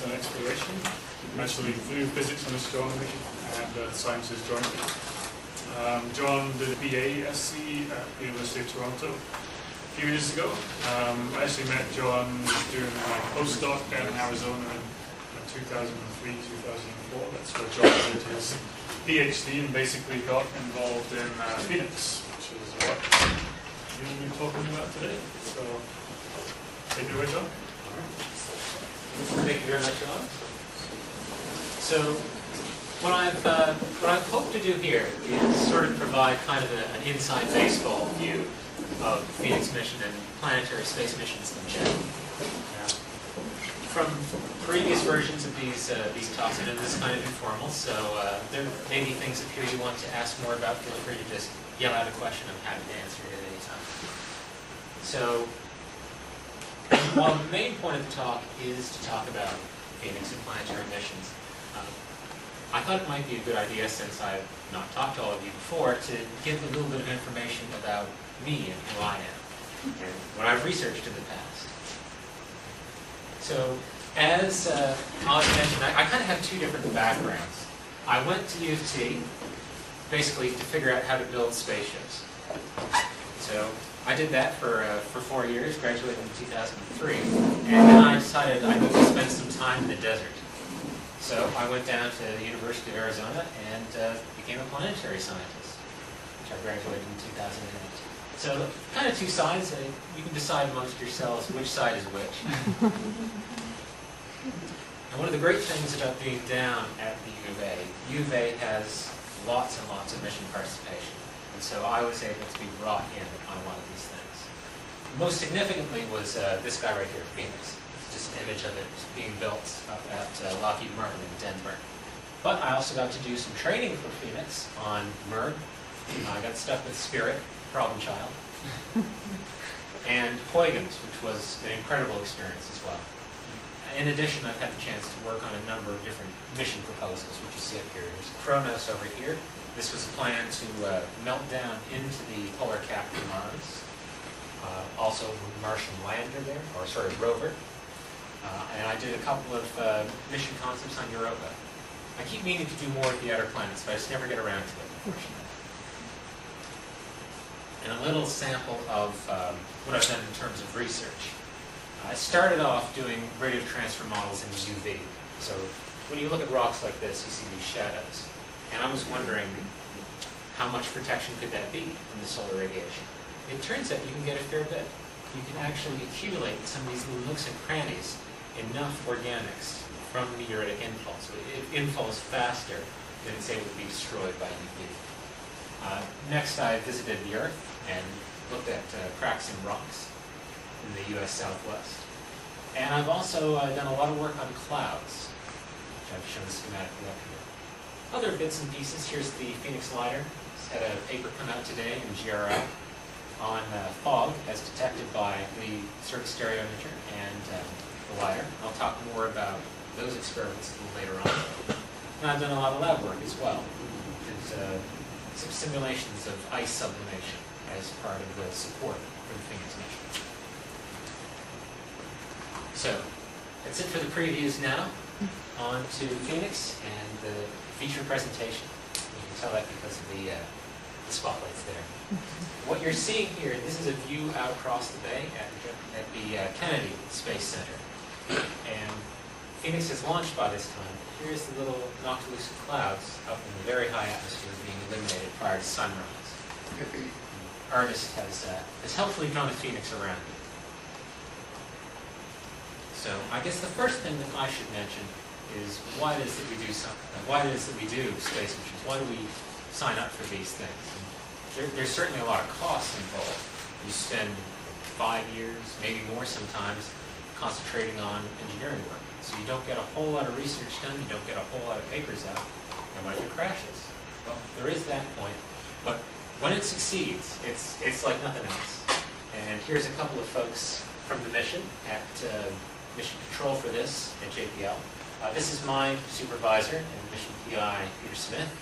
and exploration. Actually flew physics and astronomy and sciences jointly. John did a BA-SC at the University of Toronto a few years ago. I actually met John during my postdoc down in Arizona in 2003, 2004. That's where John did his PhD and basically got involved in Phoenix, which is what you'll be talking about today. So, take it away, John. Thank you very much, John. So, what I've hoped to do here is sort of provide kind of an inside baseball view of Phoenix mission and planetary space missions in general. From previous versions of these talks, I know this is kind of informal, so there may be things up here you want to ask more about. Feel free to just yell out a question. I'm happy to answer it at any time. So, while the main point of the talk is to talk about Phoenix and planetary missions, I thought it might be a good idea, since I've not talked to all of you before, to give a little bit of information about me and who I am, and what I've researched in the past. So, as Oz mentioned, I kind of have two different backgrounds. I went to U of T, basically to figure out how to build spaceships. So, I did that for 4 years, graduated in 2003, and then I decided I needed to spend some time in the desert. So I went down to the University of Arizona and became a planetary scientist, which I graduated in 2008. So kind of two sides. You can decide amongst yourselves which side is which. And one of the great things about being down at the U of A has lots and lots of mission participation. And so I was able to be brought in on one of these things. Most significantly was this guy right here, Phoenix. Just an image of it being built up at Lockheed Martin in Denver. But I also got to do some training for Phoenix on MERG. I got stuck with Spirit, Problem Child, and Huygens, which was an incredible experience as well. In addition, I've had the chance to work on a number of different mission proposals, which you see up here. There's Kronos over here. This was a plan to melt down into the polar cap of Mars. Also, Martian lander there, or sorry, rover. And I did a couple of mission concepts on Europa. I keep meaning to do more with the outer planets, but I just never get around to it, unfortunately. And a little sample of what I've done in terms of research. I started off doing radiative transfer models in UV. So when you look at rocks like this, you see these shadows. And I was wondering, how much protection could that be from the solar radiation? It turns out you can get a fair bit. You can actually accumulate in some of these little nooks and crannies enough organics from meteoritic infall. So it infalls faster than it's able to be destroyed by UV. Next, I visited the Earth and looked at cracks in rocks in the US Southwest. And I've also done a lot of work on clouds, which I've shown schematically up here. Other bits and pieces. Here's the Phoenix LiDAR. It's had a paper come out today in GRI on fog as detected by the surface stereometer and the LiDAR. I'll talk more about those experiments a little later on. And I've done a lot of lab work as well. There's some simulations of ice sublimation as part of the support for the Phoenix mission. So, that's it for the previews now. On to Phoenix and the feature presentation. You can tell that because of the spotlights there. What you're seeing here, this is a view out across the bay at the Kennedy Space Center. And Phoenix is launched by this time. Here's the little noctilucent clouds up in the very high atmosphere being eliminated prior to sunrise. The artist has helpfully drawn a Phoenix around it. So I guess the first thing that I should mention is why it is that we do something. Why it is that we do space missions. Why do we sign up for these things? There's certainly a lot of costs involved. You spend 5 years, maybe more sometimes, concentrating on engineering work. So you don't get a whole lot of research done, you don't get a whole lot of papers out, and what if it crashes? Well, there is that point. But when it succeeds, it's like nothing else. And here's a couple of folks from the mission at Mission Control for this at JPL. This is my supervisor and Mission PI, Peter Smith.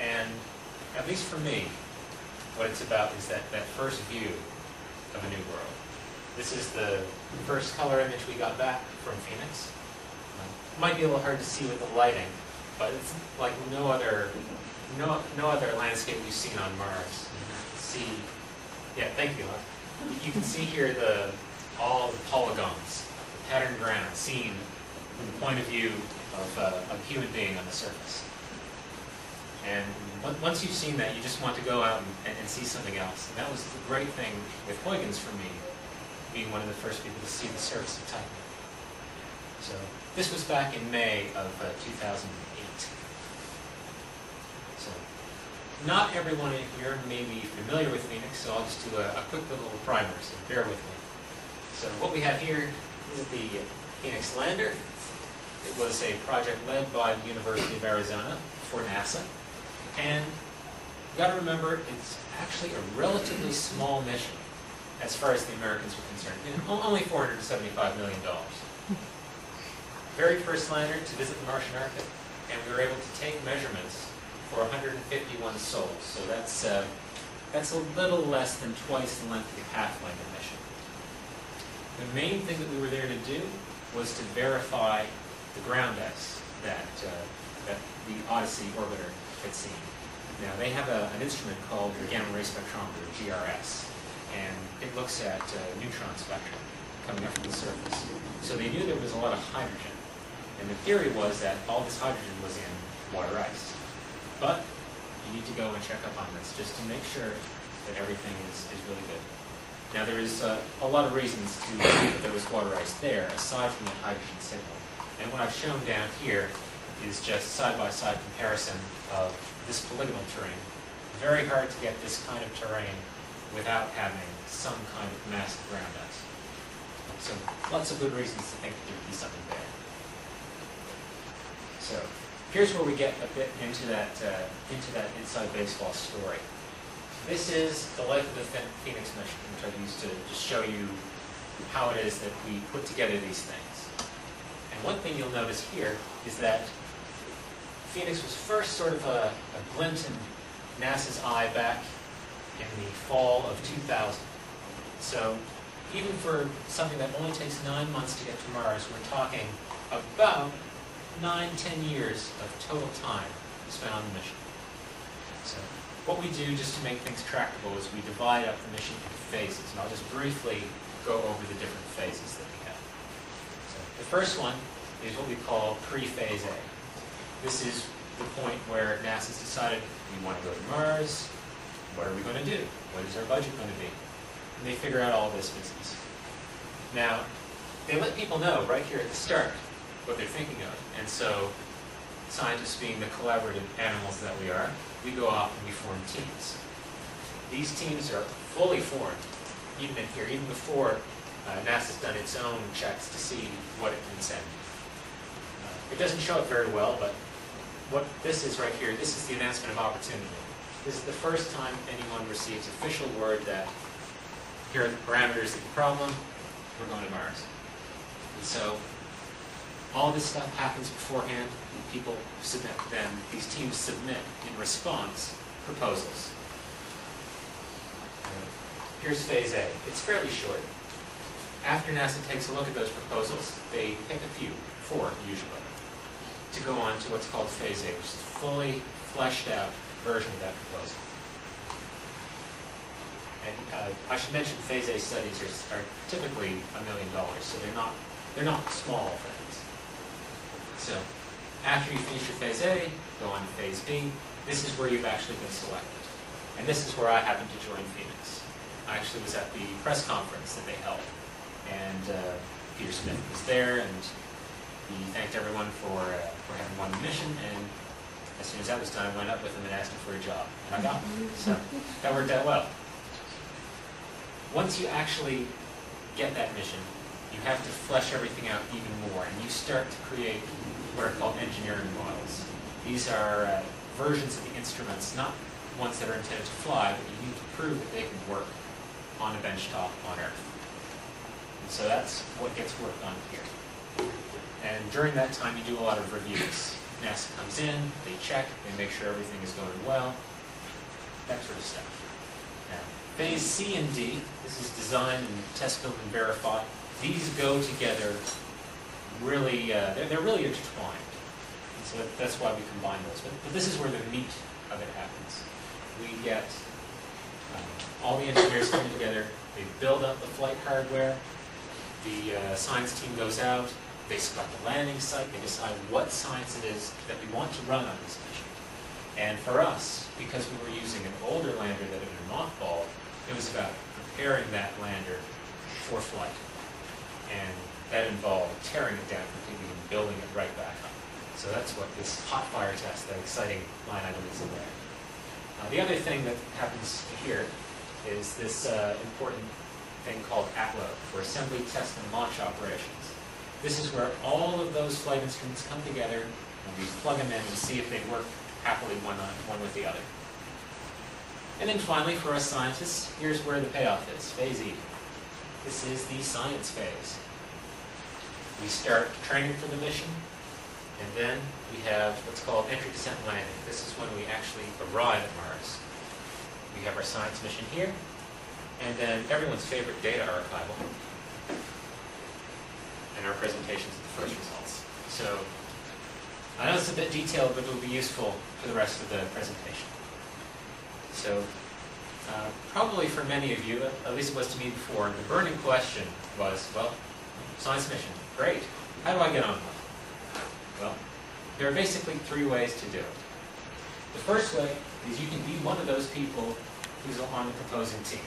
And at least for me, what it's about is that first view of a new world. This is the first color image we got back from Phoenix. might be a little hard to see with the lighting, but it's like no other landscape we've seen on Mars. You can see, yeah, thank you. You can see here all the polygons, the patterned ground seen from the point of view of a human being on the surface. And once you've seen that, you just want to go out and see something else. And that was the great thing with Huygens for me, being one of the first people to see the surface of Titan. So this was back in May of 2008. So not everyone in here may be familiar with Phoenix, so I'll just do a quick little primer, so bear with me. So what we have here is the Phoenix lander. It was a project led by the University of Arizona for NASA. And you've got to remember, it's actually a relatively small mission as far as the Americans were concerned. Only $475 million. Very first lander to visit the Martian Arctic, and we were able to take measurements for 151 sols. So that's a little less than twice the length of the Pathfinder mission. The main thing that we were there to do was to verify the ground ice that the Odyssey orbiter had seen. Now, they have an instrument called the Gamma Ray Spectrometer, GRS, and it looks at neutron spectrum coming up from the surface. So they knew there was a lot of hydrogen, and the theory was that all this hydrogen was in water ice. But you need to go and check up on this just to make sure that everything is really good. Now, there is a lot of reasons to believe that there was water ice there, aside from the hydrogen signal. And what I've shown down here is just side-by-side comparison of this polygonal terrain. Very hard to get this kind of terrain without having some kind of massive ground ice. So lots of good reasons to think that there would be something there. So here's where we get a bit into that inside baseball story. This is the life of the Phoenix mission, which I've used to just show you how it is that we put together these things. And one thing you'll notice here is that Phoenix was first sort of a glint in NASA's eye back in the fall of 2000. So even for something that only takes 9 months to get to Mars, we're talking about 9-10 years of total time spent on the mission. So what we do just to make things tractable is we divide up the mission into phases. And I'll just briefly go over the different phases that we have. So the first one is what we call pre-phase A. This is the point where NASA's decided we want to go to Mars. What are we going to do? What is our budget going to be? And they figure out all this business. Now, they let people know right here at the start what they're thinking of. And so, scientists being the collaborative animals that we are, we go off and we form teams. These teams are fully formed, even in here, even before NASA's done its own checks to see what it can send. It doesn't show up very well, but what this is right here, this is the announcement of opportunity. This is the first time anyone receives official word that here are the parameters of the problem, we're going to Mars. And so all this stuff happens beforehand, and people submit, then these teams submit in response proposals. Here's phase A. It's fairly short. After NASA takes a look at those proposals, they pick a few, 4 usually, to go on to what's called phase A, which is a fully fleshed out version of that proposal. And I should mention phase A studies are typically $1 million, so they're not small things. So after you finish your phase A, go on to phase B. This is where you've actually been selected. And this is where I happened to join Phoenix. I actually was at the press conference that they held. And Peter Smith was there, and he thanked everyone for having won the mission. And as soon as that was done, I went up with him and asked him for a job. And I got one. So that worked out well. Once you actually get that mission, you have to flesh everything out even more. And you start to create what are called engineering models. These are versions of the instruments, not ones that are intended to fly, but you need to prove that they can work on a benchtop on Earth. And so that's what gets worked on here. And during that time, you do a lot of reviews. NASA comes in, they check, they make sure everything is going well, that sort of stuff. Now, phase C and D, this is design and test, build, and verify. These go together really, they're really intertwined. And so that's why we combine those. But this is where the meat of it happens. We get all the engineers coming together, they build up the flight hardware, the science team goes out, they select the landing site, they decide what science it is that we want to run on this mission. And for us, because we were using an older lander that had been mothballed, it was about preparing that lander for flight. And that involved tearing it down completely and building it right back up. So that's what this hot fire test, that exciting line item is in there. The other thing that happens here is this important thing called ATLO, for Assembly, Test, and Launch Operations. This is where all of those flight instruments come together, and we plug them in and see if they work happily one with the other. And then finally, for us scientists, here's where the payoff is, Phase E. This is the science phase. We start training for the mission, and then we have what's called entry, descent, landing. This is when we actually arrive at Mars. We have our science mission here, and then everyone's favorite data archival, and our presentations of the first results. So I know it's a bit detailed, but it will be useful for the rest of the presentation. So probably for many of you, at least it was to me before, the burning question was, well, science mission, great. How do I get on one? Well, there are basically 3 ways to do it. The first way is you can be one of those people who's on the proposing team.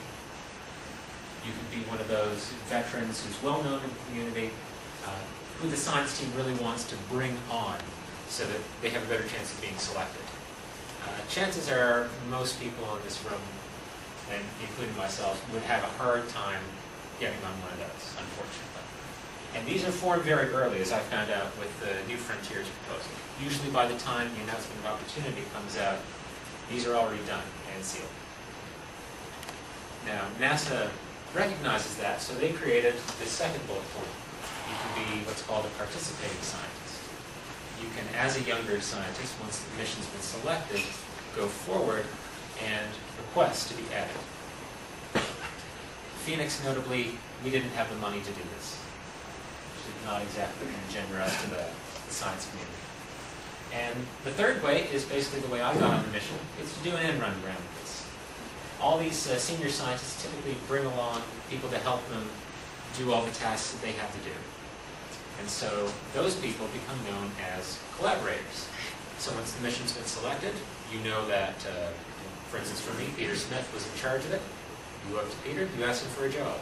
You can be one of those veterans who's well known in the community, who the science team really wants to bring on so that they have a better chance of being selected. Chances are most people in this room, and including myself, would have a hard time getting on one of those, unfortunately. And these are formed very early, as I found out with the New Frontiers proposal. Usually by the time the announcement of opportunity comes out, these are already done and sealed. Now, NASA recognizes that, so they created the second bullet point. You can be what's called a participating scientist. You can, as a younger scientist, once the mission's been selected, go forward and request to be added. Phoenix, notably, we didn't have the money to do this. Which did not exactly engender us to the science community. And the third way is basically the way I got on the mission, is to do an end run around this. All these senior scientists typically bring along people to help them do all the tasks that they have to do. And so those people become known as collaborators. So once the mission's been selected, you know that, for instance for me, Peter Smith was in charge of it. You go up to Peter, you ask him for a job.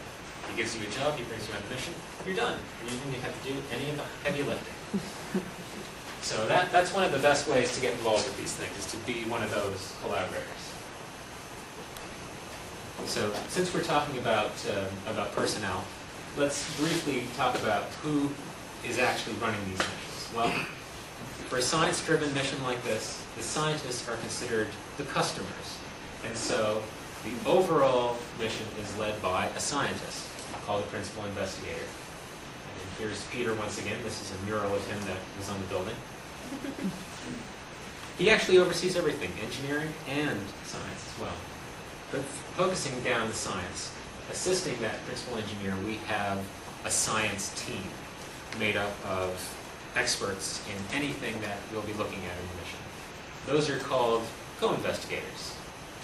He gives you a job, he brings you on a mission, you're done. You didn't have to do any of the heavy lifting. So that's one of the best ways to get involved with these things, is to be one of those collaborators. So since we're talking about personnel, let's briefly talk about who is actually running these missions. Well, for a science-driven mission like this, the scientists are considered the customers. And so the overall mission is led by a scientist, called a principal investigator. And here's Peter once again. This is a mural of him that was on the building. He actually oversees everything, engineering and science as well. But focusing down the science, assisting that principal engineer, we have a science team made up of experts in anything that we'll be looking at in the mission. Those are called co-investigators.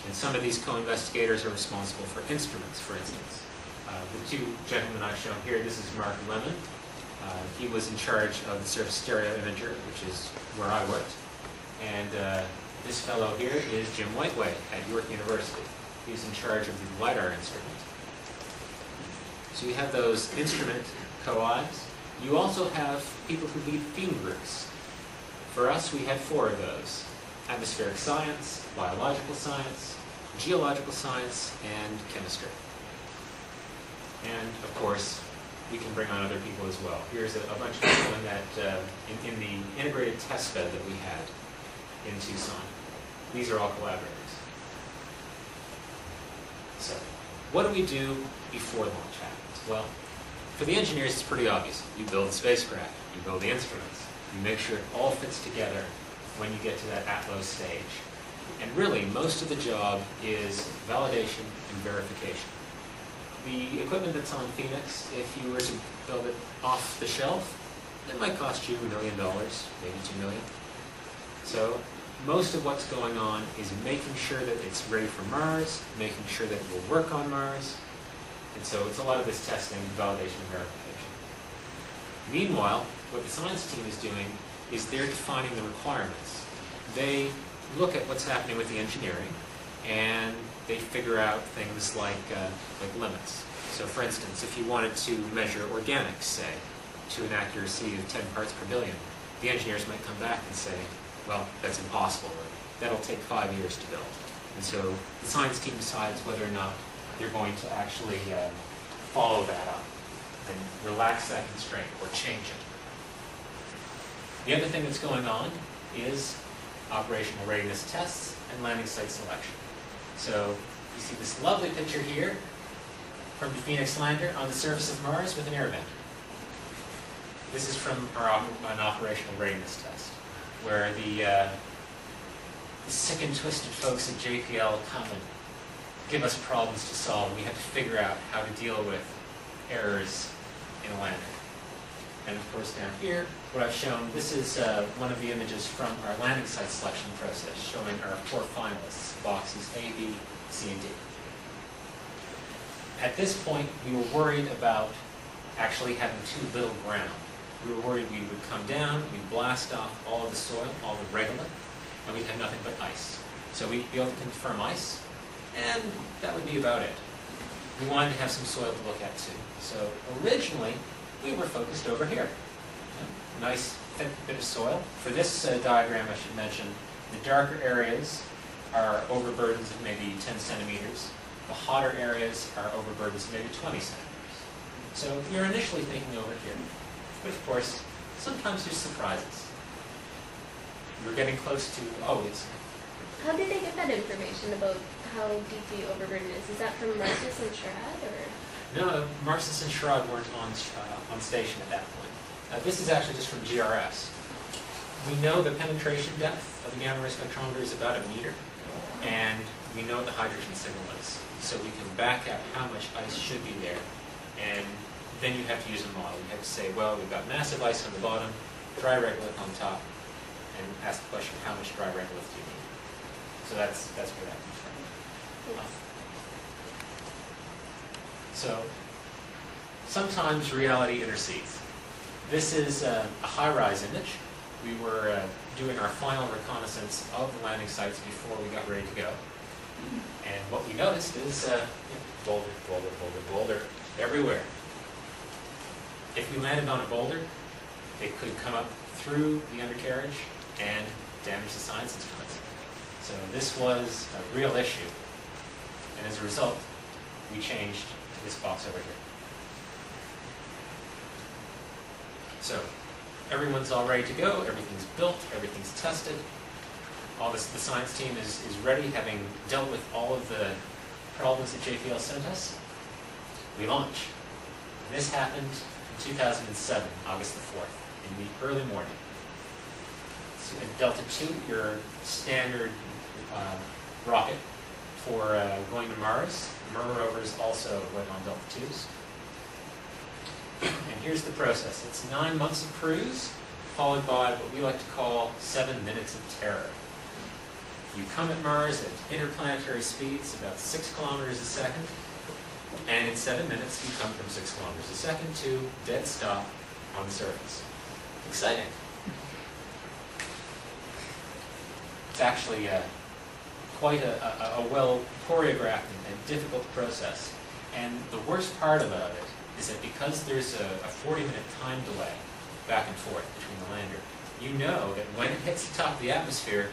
And some of these co-investigators are responsible for instruments, for instance. The 2 gentlemen I've shown here, this is Mark Lemon. He was in charge of the surface stereo imager, which is where I worked. And this fellow here is Jim Whiteway at York University. He's in charge of the LiDAR instrument. So you have those instrument co-Is. You also have people who lead theme groups. For us, we had 4 of those: atmospheric science, biological science, geological science, and chemistry. And of course, we can bring on other people as well. Here's a bunch of people in that in the integrated test bed that we had in Tucson. These are all collaborators. So, what do we do before launch happens? Well, for the engineers, it's pretty obvious. You build the spacecraft, you build the instruments, you make sure it all fits together when you get to that at-low stage. And really, most of the job is validation and verification. The equipment that's on Phoenix, if you were to build it off the shelf, it might cost you $1 million, maybe $2 million. So most of what's going on is making sure that it's ready for Mars, making sure that it will work on Mars. And so it's a lot of this testing, validation, and verification. Meanwhile, what the science team is doing is they're defining the requirements. They look at what's happening with the engineering, and they figure out things like limits. So for instance, if you wanted to measure organics, say, to an accuracy of 10 parts per billion, the engineers might come back and say, well, that's impossible. That'll take 5 years to build. And so the science team decides whether or not they're going to actually follow that up and relax that constraint or change it. The other thing that's going on is operational readiness tests and landing site selection. So you see this lovely picture here from the Phoenix lander on the surface of Mars with an air vent. This is from an operational readiness test, where the sick and twisted folks at JPL come and give us problems to solve. We have to figure out how to deal with errors in a lander. And of course down here, what I've shown, this is one of the images from our landing site selection process, showing our 4 finalists, boxes A, B, C, and D. At this point, we were worried about actually having too little ground. We were worried we would come down, we'd blast off all of the soil, all the regolith, and we'd have nothing but ice. So we'd be able to confirm ice, and that would be about it. We wanted to have some soil to look at too. So originally, we were focused over here. Nice thick bit of soil. For this diagram, I should mention, the darker areas are overburdens of maybe 10 centimeters. The hotter areas are overburdens of maybe 20 centimeters. So you're initially thinking over here. But of course, sometimes there's surprises. You're getting close to, oh, it's... How did they get that information about how deep the overburden is? Is that from Marcus and Shrad, or...? No, Marcus and Shrad weren't on station at that point. This is actually just from GRS. We know the penetration depth of the gamma ray spectrometer is about 1 meter, and we know what the hydrogen signal is. So we can back out how much ice should be there, and then you have to use a model. You have to say, well, we've got massive ice on the bottom, dry regolith on top, and ask the question, how much dry regolith do you need? So that's where that comes from. Yes. So sometimes reality intercedes. This is a high-rise image. We were doing our final reconnaissance of the landing sites before we got ready to go. And what we noticed is boulder, boulder, boulder, boulder everywhere. If we landed on a boulder, it could come up through the undercarriage and damage the science instruments. So this was a real issue. And as a result, we changed to this box over here. So everyone's all ready to go, everything's built, everything's tested. All this, the science team is ready, having dealt with all of the problems that JPL sent us. We launch. And this happened in 2007, August the 4th, in the early morning. So Delta II, your standard rocket for going to Mars. Mer rovers also went on Delta IIs. And here's the process. It's 9 months of cruise, followed by what we like to call 7 minutes of terror. You come at Mars at interplanetary speeds, about 6 kilometers a second, and in 7 minutes you come from 6 kilometers a second to dead stop on the surface. Exciting. It's actually quite a well choreographed and difficult process. And the worst part about it is that because there's a 40-minute time delay back and forth between the lander, you know that when it hits the top of the atmosphere,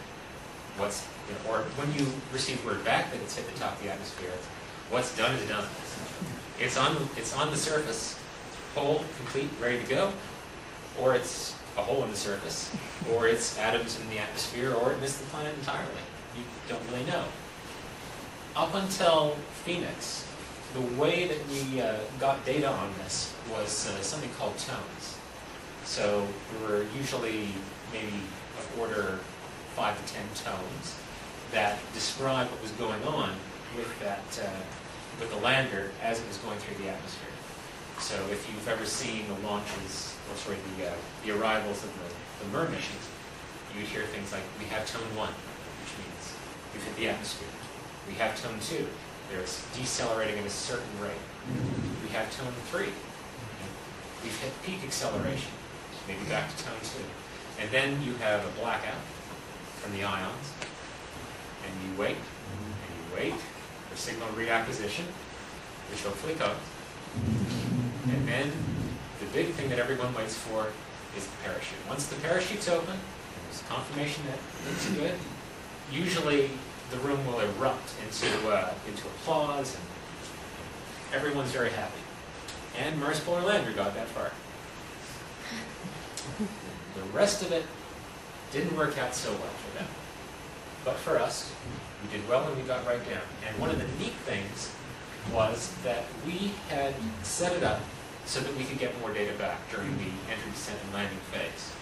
or when you receive word back that it's hit the top of the atmosphere, what's done is done. It's on the surface, whole, complete, ready to go, or it's a hole in the surface, or it's atoms in the atmosphere, or it missed the planet entirely. You don't really know. Up until Phoenix, the way that we got data on this was something called tones. So there were usually maybe of order 5 to 10 tones that describe what was going on with that with the lander as it was going through the atmosphere. So if you've ever seen the launches, or sorry, the arrivals of the MER missions, you'd hear things like, we have tone 1, which means we've hit the atmosphere. We have tone 2, it's decelerating at a certain rate. We have tone 3, we've hit peak acceleration, maybe back to tone 2. And then you have a blackout from the ions, and you wait for signal reacquisition, which hopefully comes. And then the big thing that everyone waits for is the parachute. Once the parachute's open, and there's confirmation that it's good, usually the room will erupt into applause, and everyone's very happy. And Mars Polar Lander got that far. The rest of it didn't work out so well for them. But for us, we did well and we got right down. And one of the neat things was that we had set it up so that we could get more data back during the entry, descent, and landing phase.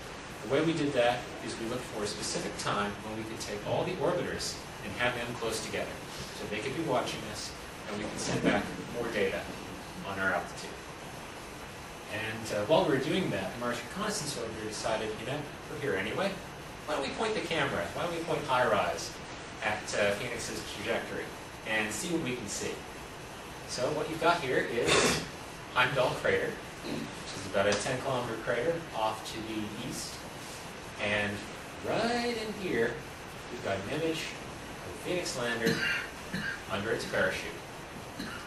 The way we did that is we looked for a specific time when we could take all the orbiters and have them close together. So they could be watching us, and we could send back more data on our altitude. And while we were doing that, the Mars Reconnaissance Orbiter decided, we're here anyway. Why don't we point the camera? Why don't we point high-rise at Phoenix's trajectory and see what we can see? So what you've got here is Heimdall crater, which is about a 10-kilometer crater off to the east. And right in here, we've got an image of the Phoenix lander under its parachute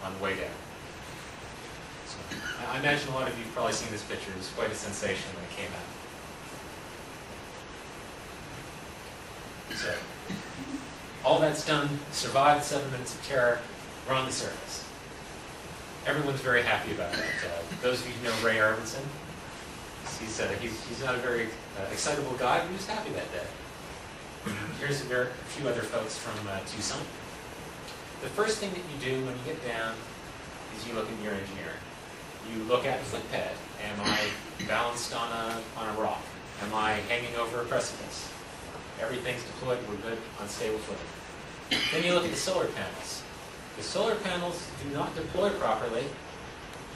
on the way down. So I imagine a lot of you have probably seen this picture. It was quite a sensation when it came out. So all that's done, survived 7 minutes of terror, we're on the surface. Everyone's very happy about that. Those of you who know Ray Arvidsson, he's not a very excitable guy, but he was happy that day. Here's a few other folks from Tucson. The first thing that you do when you get down is you look in your engineering. You look at the footpad. Am I balanced on a rock? Am I hanging over a precipice? Everything's deployed, we're good on stable footing. Then you look at the solar panels. If the solar panels do not deploy properly,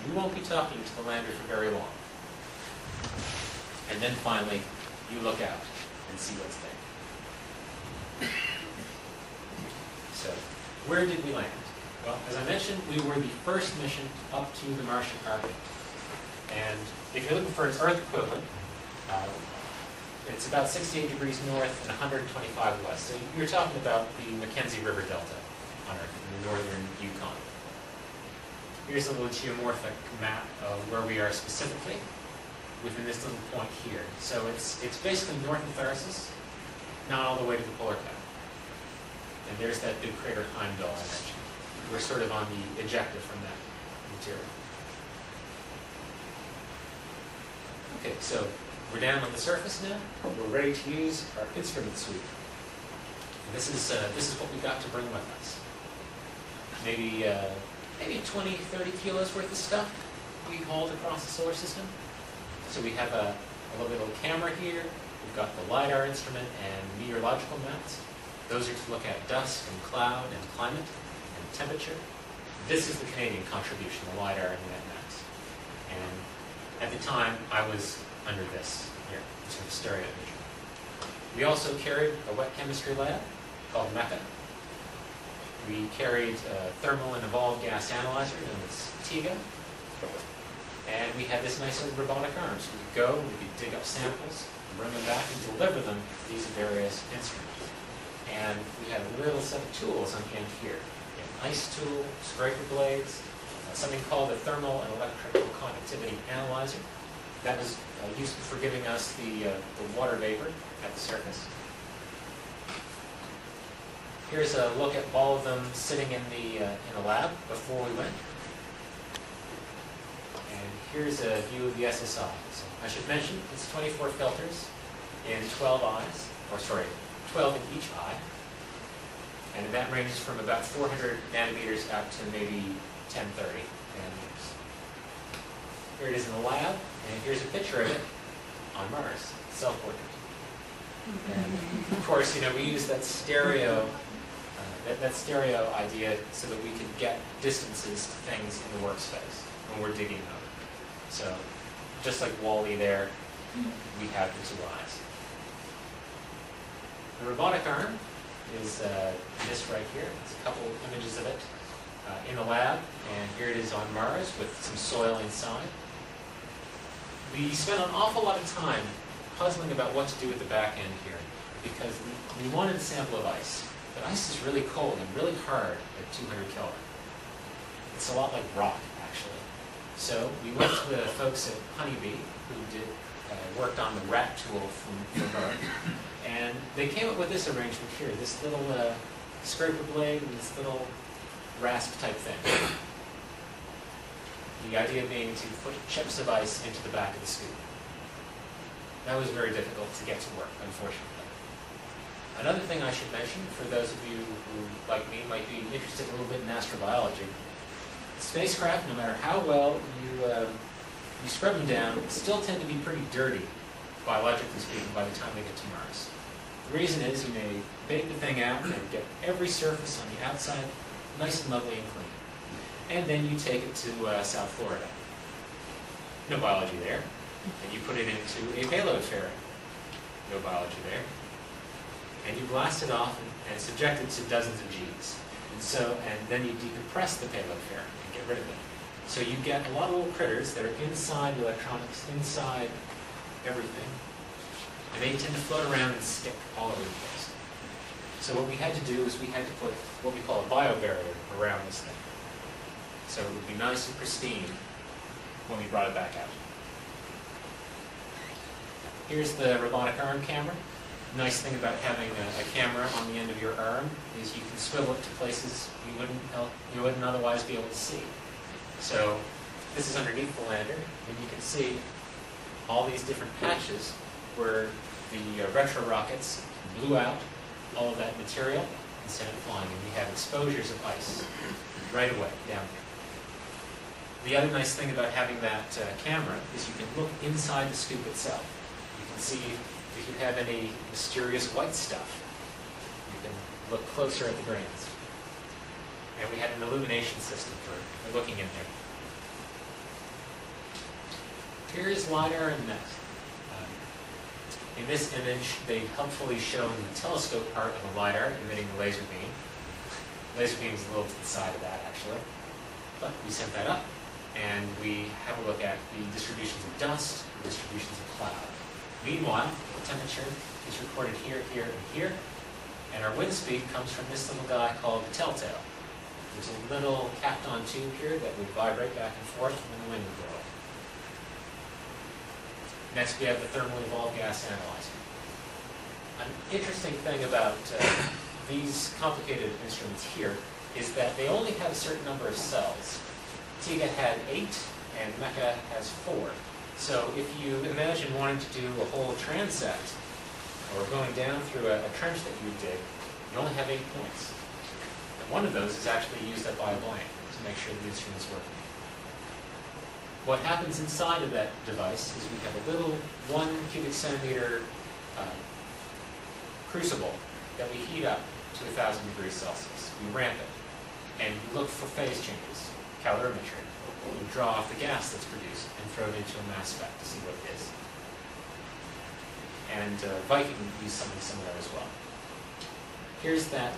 you won't be talking to the lander for very long. And then finally, you look out and see what's there. So, where did we land? Well, as I mentioned, we were the first mission up to the Martian Arctic. And if you're looking for its Earth equivalent, it's about 68 degrees north and 125 west. So you're talking about the Mackenzie River Delta on Earth in the northern Yukon. Here's a little geomorphic map of where we are specifically within this little point here. So it's basically north of Tharsis, not all the way to the polar cap. And there's that big crater Heimdall I mentioned. We're sort of on the ejecta from that material. Okay, so we're down on the surface now. We're ready to use our instrument suite. And this is what we got to bring with us. Maybe 20, 30 kilos worth of stuff we hauled across the solar system. So we have a little camera here. We've got the LiDAR instrument and meteorological maps. Those are to look at dust and cloud and climate and temperature. This is the Canadian contribution, the LiDAR and the maps. And at the time, I was under this here, sort of stereo vision. We also carried a wet chemistry lab called MECA. We carried a thermal and evolved gas analyzer known as TIGA. And we had this nice little robotic arm. So we could go, we could dig up samples, bring them back, and deliver them to these various instruments. And we had a little set of tools on hand here. An ice tool, scraper blades, something called a thermal and electrical conductivity analyzer. That was useful for giving us the water vapor at the surface. Here's a look at all of them sitting in the lab before we went. And here's a view of the SSI. So I should mention it's 24 filters in 12 eyes, 12 in each eye. And that ranges from about 400 nanometers out to maybe 1030 nanometers. Here it is in the lab, and here's a picture of it on Mars, self-portrait. And of course, we use that stereo idea so that we can get distances to things in the workspace when we're digging out. So just like Wall-E there, we have the two eyes. The robotic arm is this right here. There's a couple images of it in the lab, and here it is on Mars with some soil inside. We spent an awful lot of time puzzling about what to do with the back end here, because we wanted a sample of ice. But ice is really cold and really hard at 200 Kelvin. It's a lot like rock, actually. So we went to the folks at Honeybee, who worked on the rat tool from Earth, and they came up with this arrangement here, this little scraper blade and this little rasp type thing. The idea being to put chips of ice into the back of the scoop. That was very difficult to get to work, unfortunately. Another thing I should mention, for those of you who, like me, might be interested a little bit in astrobiology, spacecraft, no matter how well you scrub them down, still tend to be pretty dirty, biologically speaking, by the time they get to Mars. The reason is you may bake the thing out and get every surface on the outside nice and lovely and clean. And then you take it to South Florida. No biology there. And you put it into a payload fairing. No biology there. And you blast it off and subject it to dozens of Gs. And then you decompress the payload fairing and get rid of it. So you get a lot of little critters that are inside the electronics, inside everything. And they tend to float around and stick all over the place. So what we had to do is we had to put what we call a biobarrier around this thing. So it would be nice and pristine when we brought it back out. Here's the robotic arm camera. The nice thing about having a camera on the end of your arm is you can swivel it to places you wouldn't otherwise be able to see. So this is underneath the lander, and you can see all these different patches where the retro rockets blew out all of that material and sent it flying, and we have exposures of ice right away down here. The other nice thing about having that camera is you can look inside the scoop itself. You can see if you have any mysterious white stuff. You can look closer at the grains. And we had an illumination system for looking in there. Here's LiDAR and MET. In this image, they've helpfully shown the telescope part of a LiDAR emitting a laser beam. The laser beam is a little to the side of that, actually. But we sent that up, and we have a look at the distributions of dust, the distributions of cloud. Meanwhile, the temperature is recorded here, here, and here, and our wind speed comes from this little guy called the telltale. There's a little capped-on tube here that would vibrate back and forth when the wind would blow. Next, we have the thermally evolved gas analyzer. An interesting thing about these complicated instruments here is that they only have a certain number of cells. TIGA had 8, and MECA has 4. So if you imagine wanting to do a whole transect, or going down through a trench that you dig, you only have 8 points. And one of those is actually used up by a blank to make sure the instrument's working. What happens inside of that device is we have a little 1 cubic centimeter crucible that we heat up to 1,000 degrees Celsius. We ramp it, and we look for phase changes, calorimetry. We draw off the gas that's produced and throw it into a mass spec to see what it is. And Viking used something similar as well. Here's that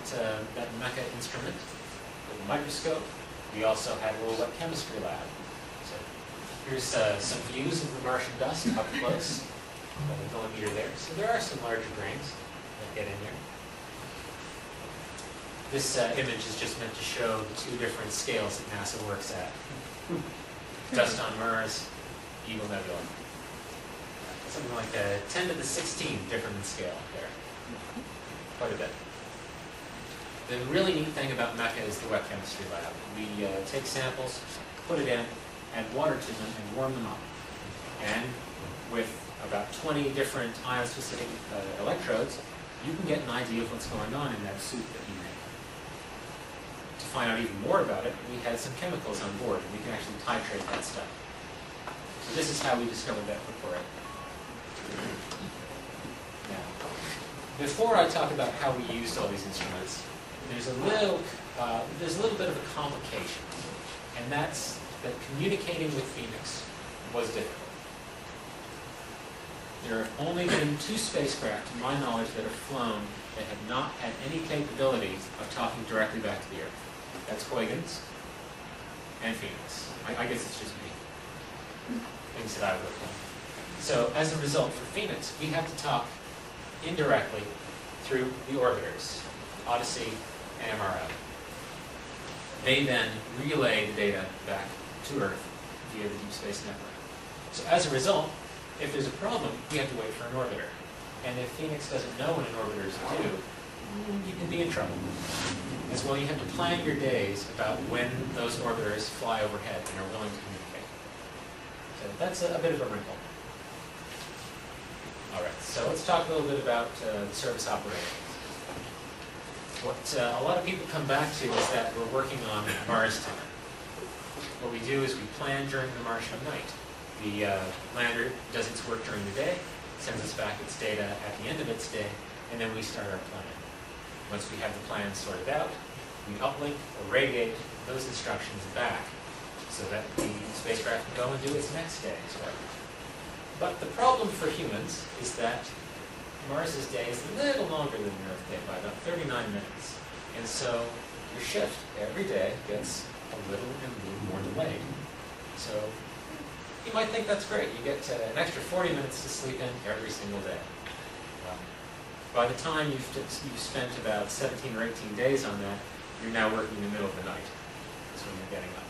MECA instrument with a microscope. We also had a little wet chemistry lab. So here's some views of the Martian dust up close, about a millimeter there. So there are some larger grains that get in there. This image is just meant to show the 2 different scales that NASA works at. Dust on Mars, Eagle Nebula. Something like 10 to the 16 different in scale there. Quite a bit. The really neat thing about MECA is the wet chemistry lab. We take samples, put it in, add water to them, and warm them up. And with about 20 different ion-specific electrodes, you can get an idea of what's going on in that soup that you make. To find out even more about it, we had some chemicals on board, and we can actually titrate that stuff. So this is how we discovered that perchlorate. Now, before I talk about how we used all these instruments, there's a little bit of a complication, and that's that communicating with Phoenix, was difficult. There have only been 2 spacecraft, to my knowledge, that have flown that have not had any capability of talking directly back to the Earth. That's Huygens and Phoenix. I guess it's just me. Things that I worked on. So as a result, for Phoenix, we have to talk indirectly through the orbiters, Odyssey and MRO. They then relay the data back to Earth via the Deep Space Network. So as a result, if there's a problem, we have to wait for an orbiter. And if Phoenix doesn't know when an orbiter is due, you can be in trouble. As well, you have to plan your days about when those orbiters fly overhead and are willing to communicate. So that's a bit of a wrinkle. All right, so let's talk a little bit about the service operations. What a lot of people come back to is that we're working on Mars time. What we do is we plan during the Martian night. The lander does its work during the day, sends us back its data at the end of its day, and then we start our plan. Once we have the plan sorted out, we uplink or radiate those instructions back so that the spacecraft can go and do its next day's work. But the problem for humans is that Mars's day is a little longer than the Earth day by about 39 minutes. And so your shift every day gets a little more delayed. So you might think that's great. You get an extra 40 minutes to sleep in every single day. Well, by the time you've spent about 17 or 18 days on that, you're now working in the middle of the night. That's when you're getting up.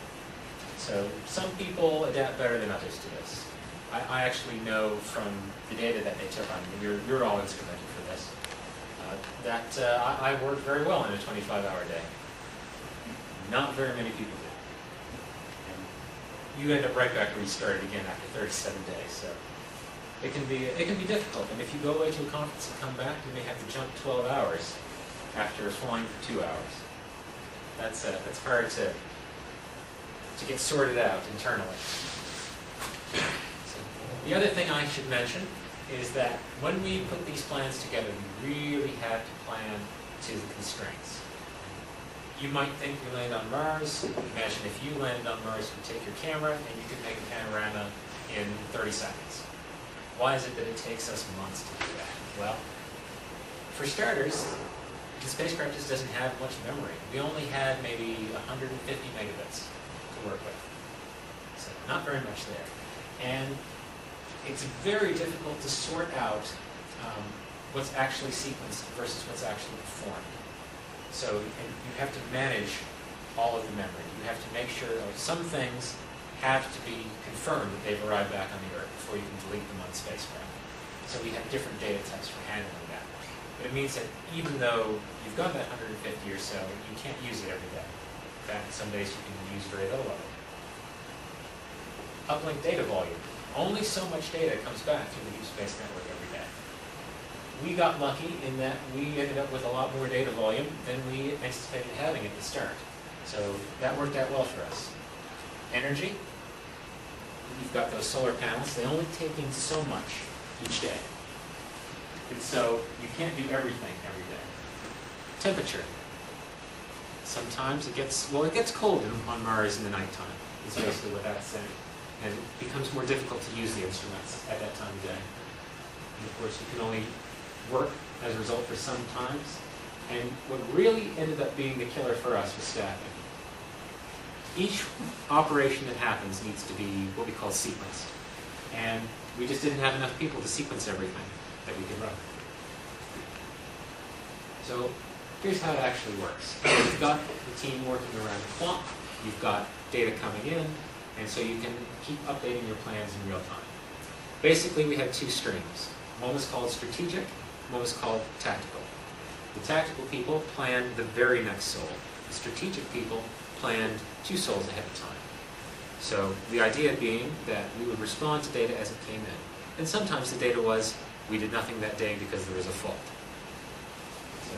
So some people adapt better than others to this. I actually know from the data that they took on you, you're all instrumented for this, that I worked very well in a 25-hour day. Not very many people do. And you end up right back where you started again after 37 days. So it can be difficult. And if you go away to a conference and come back, you may have to jump 12 hours after flying for 2 hours. That's hard to get sorted out internally. The other thing I should mention is that when we put these plans together, we really had to plan to the constraints. You might think you land on Mars. Imagine if you landed on Mars, you take your camera and you could make a panorama in 30 seconds. Why is it that it takes us months to do that? Well, for starters, the spacecraft just doesn't have much memory. We only had maybe 150 megabits to work with. So not very much there. And it's very difficult to sort out what's actually sequenced versus what's actually performed. So you have to manage all of the memory. You have to make sure that some things have to be confirmed that they've arrived back on the Earth before you can delete them on the spacecraft. So we have different data types for handling that. But it means that even though you've got that 150 or so, you can't use it every day. In fact, some days you can use very little of it. Uplink data volume. Only so much data comes back through the Deep Space Network every day. We got lucky in that we ended up with a lot more data volume than we anticipated having at the start. So that worked out well for us. Energy. You've got those solar panels. They only take in so much each day. And so you can't do everything every day. Temperature. Sometimes it gets cold on Mars in the nighttime. Is basically what that's saying. And it becomes more difficult to use the instruments at that time of day. And of course, you can only work as a result for some times. And what really ended up being the killer for us was staffing. Each operation that happens needs to be what we call sequenced. And we just didn't have enough people to sequence everything that we could run. So here's how it actually works. You've got the team working around the clock. You've got data coming in. And so you can keep updating your plans in real time. Basically, we had 2 streams. One was called strategic, one was called tactical. The tactical people planned the very next sol. The strategic people planned 2 sols ahead of time. So the idea being that we would respond to data as it came in. And sometimes the data was, we did nothing that day because there was a fault. So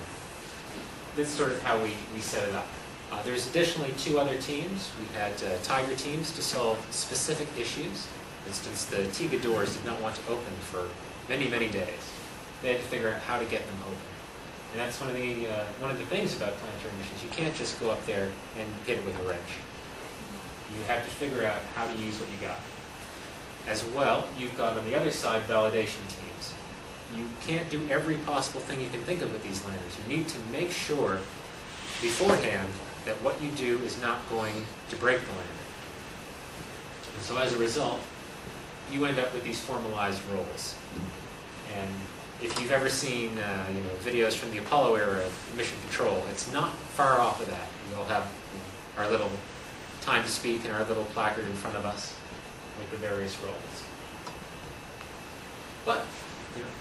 that's sort of how we set it up. There's additionally 2 other teams. We had Tiger teams to solve specific issues. For instance, the Tiga doors did not want to open for many, many days. They had to figure out how to get them open. And that's one of the things about planetary missions. You can't just go up there and hit it with a wrench. You have to figure out how to use what you got. As well, you've got on the other side validation teams. You can't do every possible thing you can think of with these landers. You need to make sure beforehand that what you do is not going to break the lander. And so as a result, you end up with these formalized roles. And if you've ever seen videos from the Apollo era of mission control, it's not far off of that. We'll have our little time to speak and our little placard in front of us with the various roles. But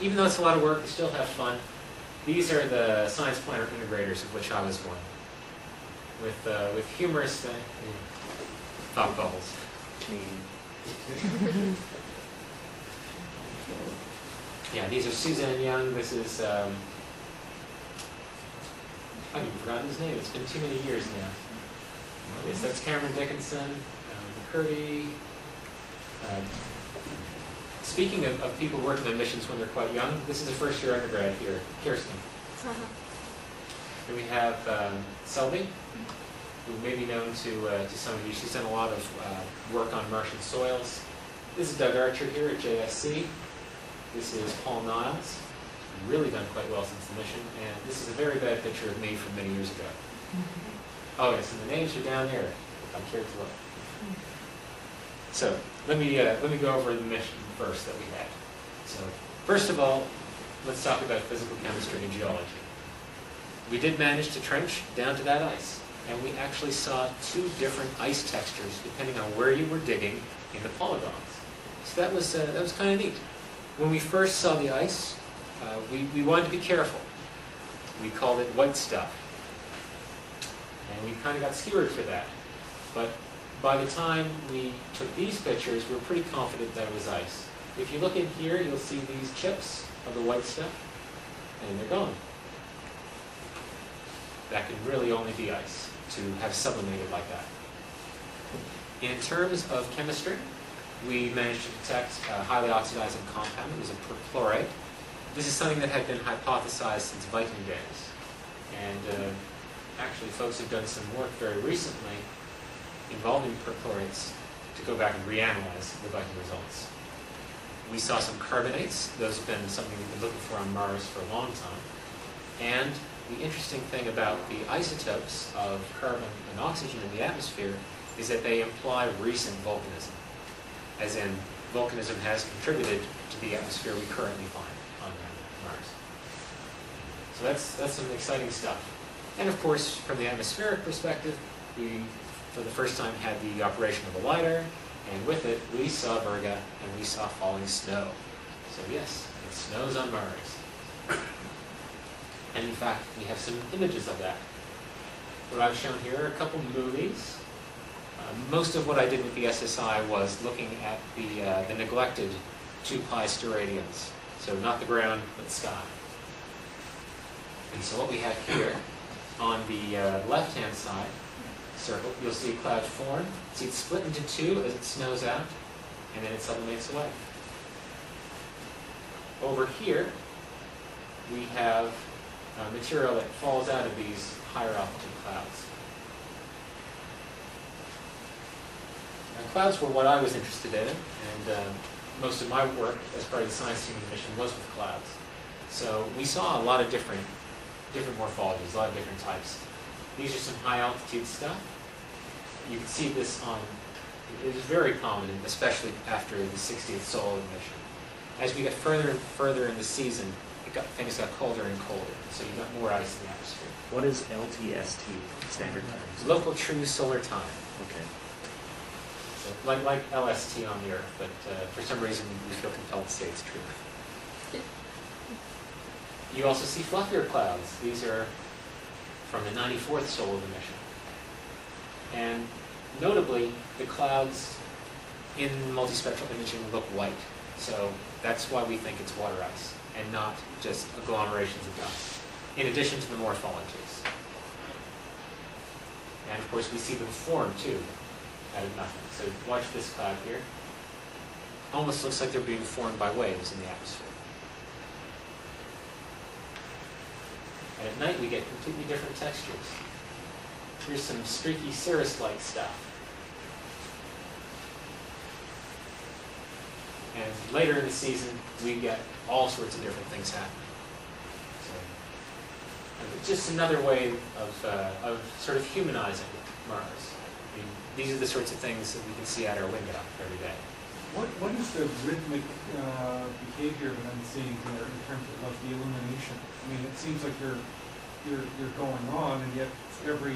even though it's a lot of work, we still have fun. These are the Science Planner integrators, of which I was one, with humorous thought bubbles. Yeah, these are Suzanne Young. This is, I've even forgotten his name. It's been too many years now. Yes, that's Cameron Dickinson, McCurdy. Speaking of people working on missions when they're quite young, this is a first-year undergrad here, Kirsten. And we have Selby, who may be known to some of you. She's done a lot of work on Martian soils. This is Doug Archer here at JSC. This is Paul Niles. Really done quite well since the mission. And this is a very bad picture of me from many years ago. Oh yes, and the names are down there, if I care to look. So let me go over the mission first that we had. So first of all, let's talk about physical chemistry and geology. We did manage to trench down to that ice, and we actually saw two different ice textures depending on where you were digging in the polygons. So that was kind of neat. When we first saw the ice, we wanted to be careful. We called it white stuff. And we kind of got skewered for that. But by the time we took these pictures, we were pretty confident that it was ice. If you look in here, you'll see these chips of the white stuff, and they're gone. That can really only be ice to have sublimated like that. In terms of chemistry, we managed to detect a highly oxidizing compound. It was a perchlorate. This is something that had been hypothesized since Viking days. And actually, folks have done some work very recently involving perchlorates to go back and reanalyze the Viking results. We saw some carbonates. Those have been something we've been looking for on Mars for a long time. And the interesting thing about the isotopes of carbon and oxygen in the atmosphere is that they imply recent volcanism. As in, volcanism has contributed to the atmosphere we currently find on Mars. So that's some exciting stuff. And of course, from the atmospheric perspective, we, for the first time, had the operation of a LiDAR, and with it, we saw Virga, and we saw falling snow. So yes, it snows on Mars. And in fact, we have some images of that. What I've shown here are a couple movies. Most of what I did with the SSI was looking at the neglected 2-pi steradians. So not the ground, but the sky. And so what we have here, on the left-hand side circle, you'll see a cloud form. See it split into two as it snows out, and then it sublimates away. Over here, we have material that falls out of these higher altitude clouds. Now, clouds were what I was interested in, and most of my work as part of the science team mission was with clouds. So we saw a lot of different morphologies, a lot of different types. These are some high altitude stuff. You can see this on, it was very prominent, especially after the 60th solar mission. As we got further and further in the season, things got colder and colder, so you got more ice in the atmosphere. What is LTST, standard times? Local true solar time. Okay. So like LST on the Earth, but for some reason we feel compelled to say it's true. You also see fluffier clouds. These are from the 94th solar mission. And notably, the clouds in multispectral imaging look white. So that's why we think it's water ice and not just agglomerations of dust, in addition to the morphologies. And of course, we see them form too, out of nothing. So watch this cloud here. Almost looks like they're being formed by waves in the atmosphere. And at night, we get completely different textures. Here's some streaky cirrus-like stuff. And later in the season, we get all sorts of different things happening. So, just another way of sort of humanizing Mars. I mean, these are the sorts of things that we can see out our window every day. What is the rhythmic behavior that I'm seeing here in terms of like the illumination? I mean, it seems like you're going on, and yet every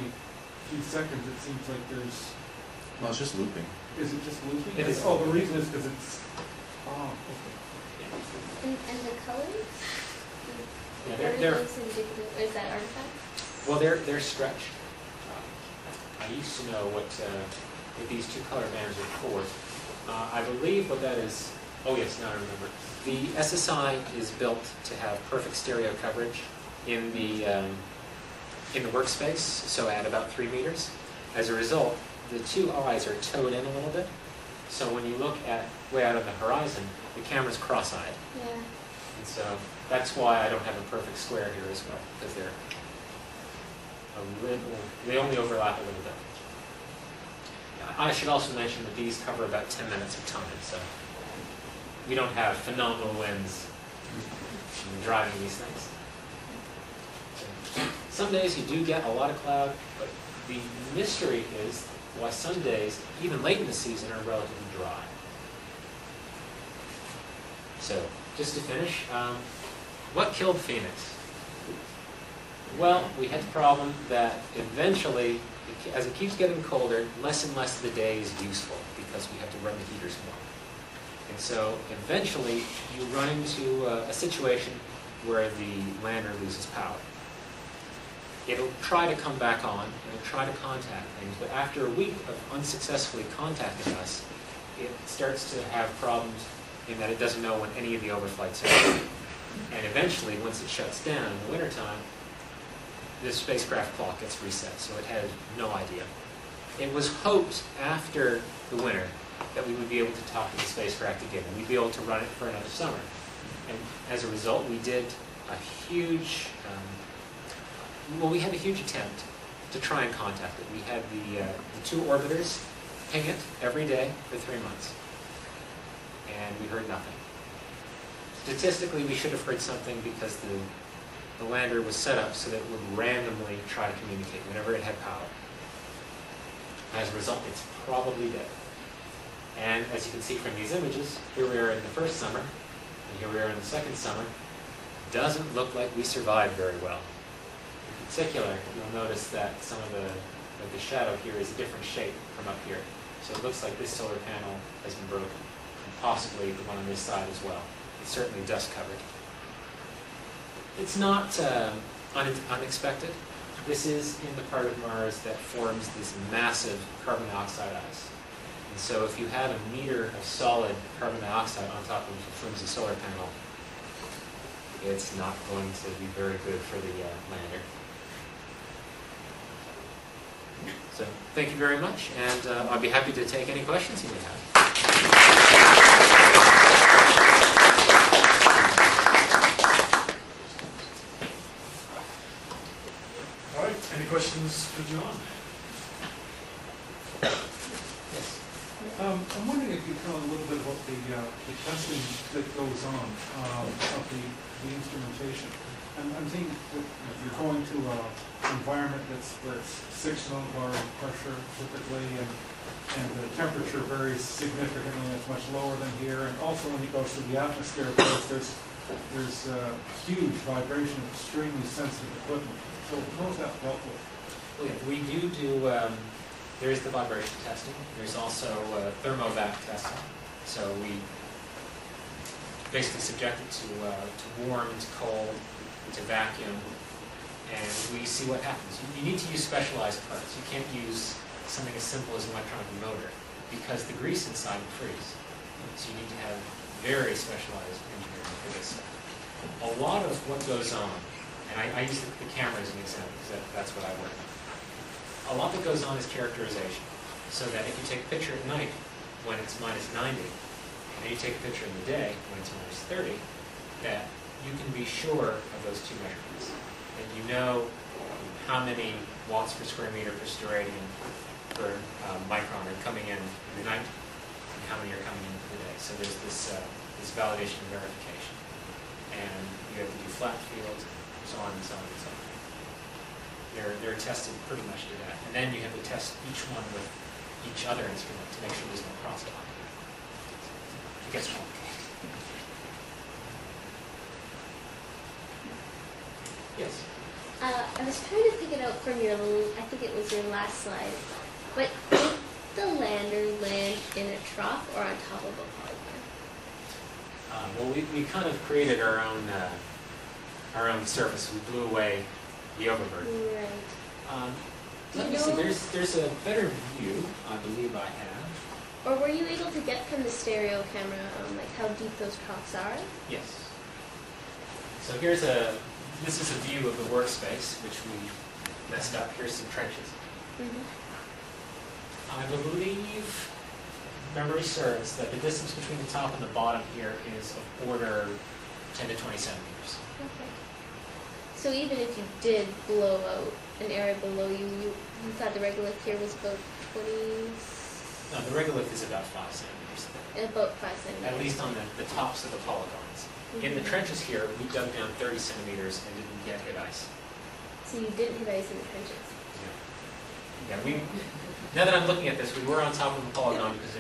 few seconds it seems like there's. No, it's just looping. Is it just looping? It is. Oh, the reason is because it's. Oh, okay. And the colors? Yeah, What are they're those indicative? Is that artifacts? well, they're stretched. I used to know what these two color bands are for. I believe what that is. Oh yes, now I remember. The SSI is built to have perfect stereo coverage in the workspace, so at about 3 meters. As a result, the two eyes are towed in a little bit. So when you look at way out on the horizon, the camera's cross-eyed. Yeah. And so that's why I don't have a perfect square here as well, because they're they only overlap a little bit. I should also mention that these cover about 10 minutes of time, so we don't have phenomenal winds driving these things. Some days you do get a lot of cloud, but the mystery is why some days, even late in the season, are relatively dry. So, just to finish, what killed Phoenix? Well, we had the problem that eventually, as it keeps getting colder, less and less of the day is useful because we have to run the heaters more. And so eventually you run into a situation where the lander loses power. It'll try to come back on, it'll try to contact things, but after a week of unsuccessfully contacting us, it starts to have problems in that it doesn't know when any of the overflights are. And eventually, once it shuts down in the wintertime, the spacecraft clock gets reset, so it has no idea. It was hoped after the winter that we would be able to talk to the spacecraft again, and we'd be able to run it for another summer. And as a result, we did a huge, we had a huge attempt to try and contact it. We had the two orbiters ping it every day for 3 months, and we heard nothing. Statistically, we should have heard something because the lander was set up so that it would randomly try to communicate whenever it had power. As a result, it's probably dead. And as you can see from these images, here we are in the first summer, and here we are in the second summer. Doesn't look like we survived very well. In particular, you'll notice that some of the shadow here is a different shape from up here. So it looks like this solar panel has been broken, and possibly the one on this side as well. It's certainly dust covered. It's not unexpected. This is in the part of Mars that forms this massive carbon dioxide ice. And so if you have a meter of solid carbon dioxide on top of a flimsy solar panel, it's not going to be very good for the lander. So thank you very much, and I'll be happy to take any questions you may have. All right, any questions for John? Yes. I'm wondering if you could tell a little bit about the testing that goes on of the instrumentation. I'm thinking that if you're going to an environment that's 6 millibar pressure typically, and the temperature varies significantly, it's much lower than here, and also when it goes through the atmosphere, of course, there's huge vibration, extremely sensitive equipment. So how is that dealt with? Well, yeah, we do there is the vibration testing. There's also thermovac testing. So we basically subject it to warm, to cold, to vacuum, and we see what happens. You need to use specialized parts. You can't use something as simple as an electronic motor because the grease inside will freeze. So you need to have very specialized engineering for this. A lot of what goes on, and I use the camera as an example because that's what I work on. A lot that goes on is characterization. So that if you take a picture at night when it's -90, and you take a picture in the day when it's -30, that you can be sure of those two measurements. And you know how many watts per square meter per steradian per micron are coming in the night, and how many are coming in for the day. So there's this validation and verification. And you have to do flat fields, so on and so on and so on. They're tested pretty much to that. And then you have to test each one with each other instrument to make sure there's no crosstalk. It gets complicated. Yes? I was trying to pick it out from your, I think it was your last slide, but did the lander land in a trough or on top of a polygon? Well, we kind of created our own surface. We blew away the overburden. Right. Let me see. There's a better view, I believe I have. Or were you able to get from the stereo camera, like how deep those troughs are? Yes. So this is a view of the workspace, which we messed up. Here's some trenches. I believe, memory serves, that the distance between the top and the bottom here is of order 10 to 20 centimeters. Okay. So even if you did blow out an area below you, you thought the regolith here was about 20? No, the regolith is about 5 centimeters. About 5 centimeters. At least on the tops of the polygons. In the trenches here, we dug down 30 centimeters and didn't yet hit ice. So you didn't hit ice in the trenches? Yeah, now that I'm looking at this, we were on top of the polygon because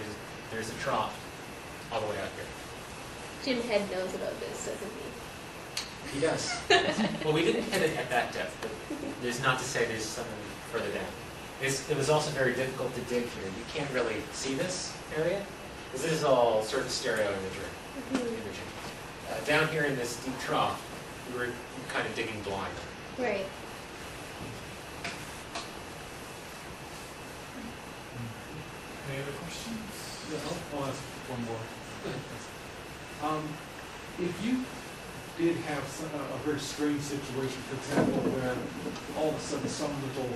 there's a trough all the way out here. Jim Head knows about this, doesn't he? He does. Well, we didn't hit it at that depth, but there's not to say there's something further down. It was also very difficult to dig here. You can't really see this area, because this is all surface stereo imaging. Down here in this deep trough, we were kind of digging blind. Right. Any other questions? Yeah, I'll ask one more. If you did have a very strange situation, for example, where all of a sudden some little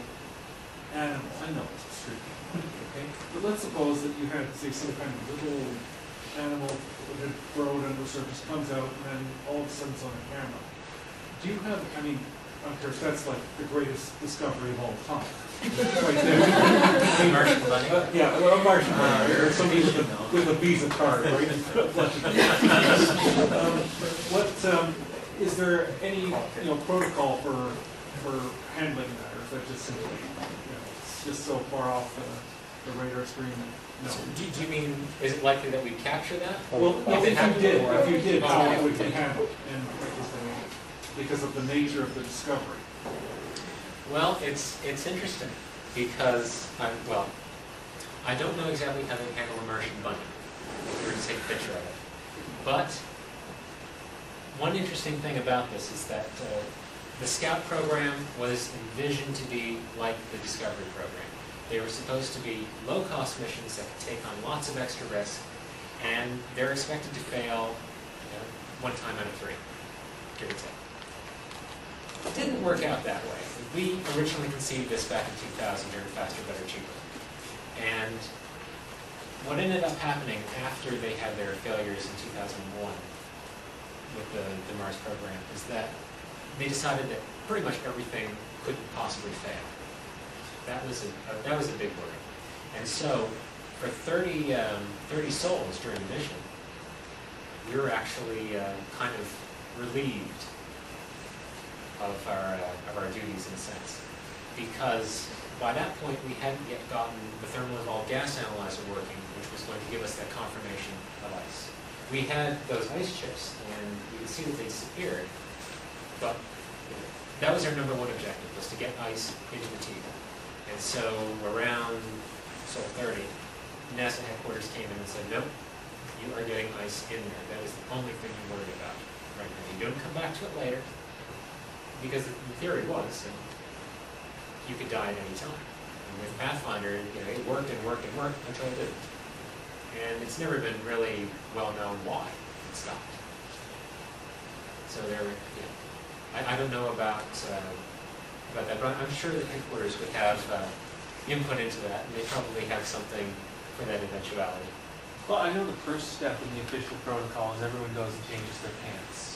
animal, I know it's extreme, okay, but let's suppose that you had, say, some kind of little animal that had burrowed under the surface, comes out, and then all of a sudden it's on a camera. Do you have, I mean, of course, that's like the greatest discovery of all time. Right there. Martian bunny? Yeah, well, a Martian bunny, or somebody with a Visa card, right? Is there any protocol for handling that, or is that just simply it's just so far off the radar screen? No. So do you mean, is it likely that we capture that? Well, no, if you did, how it would be okay. handled, and because of the nature of the discovery. Well, it's interesting because I don't know exactly how they handle a Martian bunny. If we were to take a picture of it, but one interesting thing about this is that the Scout program was envisioned to be like the Discovery program. They were supposed to be low-cost missions that could take on lots of extra risk, and they're expected to fail one time out of 3, give or take. It didn't work out that way. We originally conceived this back in 2000 during Faster, Better, Cheaper. And what ended up happening after they had their failures in 2001 with the Mars program is that they decided that pretty much everything couldn't possibly fail. That was a big worry. And so for 30 souls during the mission, we were actually kind of relieved of our duties in a sense, because by that point we hadn't yet gotten the thermal evolved gas analyzer working, which was going to give us that confirmation of ice. We had those ice chips, and we could see that they disappeared, but that was our #1 objective, was to get ice into the teeth. And so around Sol 30, NASA headquarters came in and said, nope, you are getting ice in there. That is the only thing you're worried about right now. You don't come back to it later, because the theory was that you could die at any time. And with Pathfinder, it worked and worked and worked until it didn't. And it's never been really well known why it stopped. So I don't know about that, but I'm sure that headquarters would have input into that, and they probably have something for that eventuality. Well, I know the first step in the official protocol is everyone goes and changes their pants.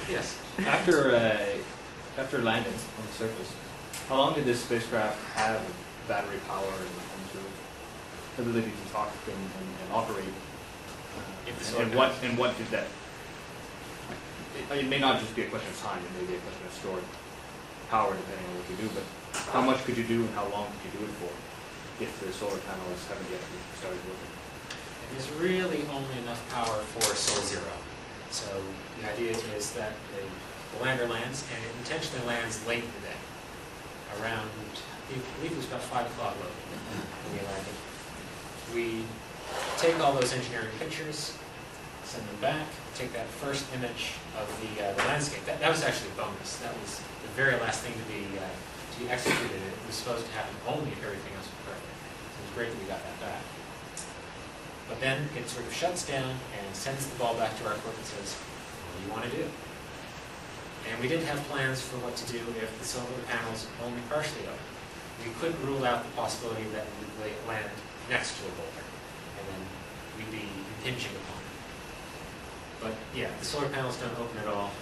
Yes. After landing on the surface, how long did this spacecraft have battery power and sort of ability to talk and operate. And what did that? It may not just be a question of time. It may be a question of stored power, depending on what you do. But how much could you do, and how long could you do it for, if the solar panels haven't yet started working? There's really only enough power for Sol Zero. So the idea is that the lander lands, and it intentionally lands late in the day, around, I believe it was about 5 o'clock local when we landed. We take all those engineering pictures, send them back, take that first image of the landscape. That was actually a bonus. That was the very last thing to be executed. It was supposed to happen only if everything else was perfect. So it was great that we got that back. But then it sort of shuts down and sends the ball back to our clerk and says, what do you want to do? And we didn't have plans for what to do if the solar panels only partially open. We couldn't rule out the possibility that we would land next to a boulder, and then we'd be impinging upon it. But yeah, the solar panels don't open at all.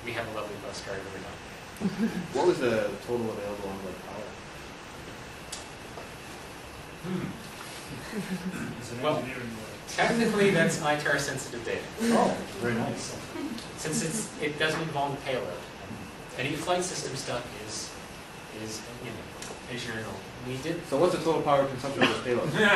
We have a lovely bus driver every time. What was the total available onboard power? Well, technically that's ITAR sensitive data. Oh, very nice. Since it doesn't involve the payload. Any flight system stuff is engineering only. We did. So what's the total power consumption of this payload? We did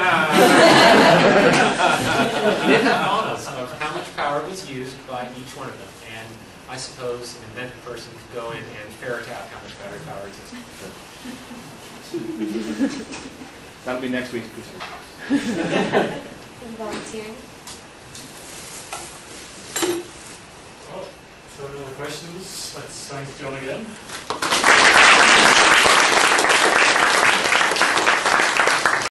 have models of how much power was used by each one of them, and I suppose an inventive person could go in and ferret out how much battery power exists. That'll be next week's presentation. Volunteering. Oh, so no other questions? Let's thank John again.